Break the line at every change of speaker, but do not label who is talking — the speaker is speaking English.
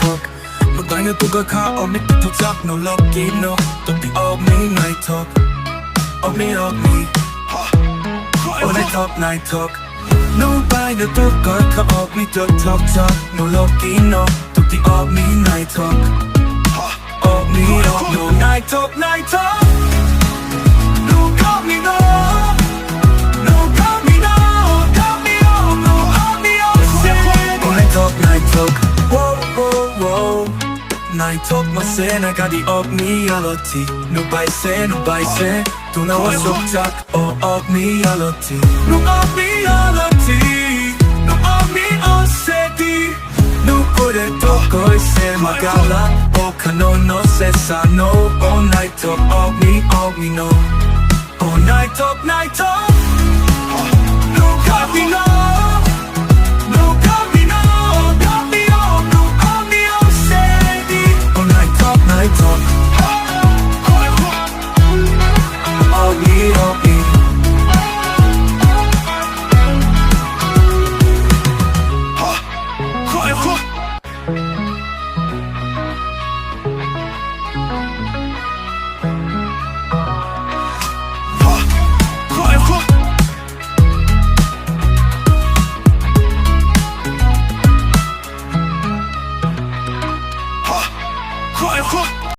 talk Magdanya to ga ka o mit to talk no lucky no to be of me night talk of me Oh night talk No by the talk ka of me to talk no lucky no to be of me night talk of me no night talk No call me no No call me no call me oh no of me oh say Oh night talk Whoa Night talk masena kadi of me aloti No by say Tu na wasok jak o of me aloti No of me aloti No of me oseti No pure to koi se magala O kano no se sa no Oh night talk of me no Oh night talk No copy no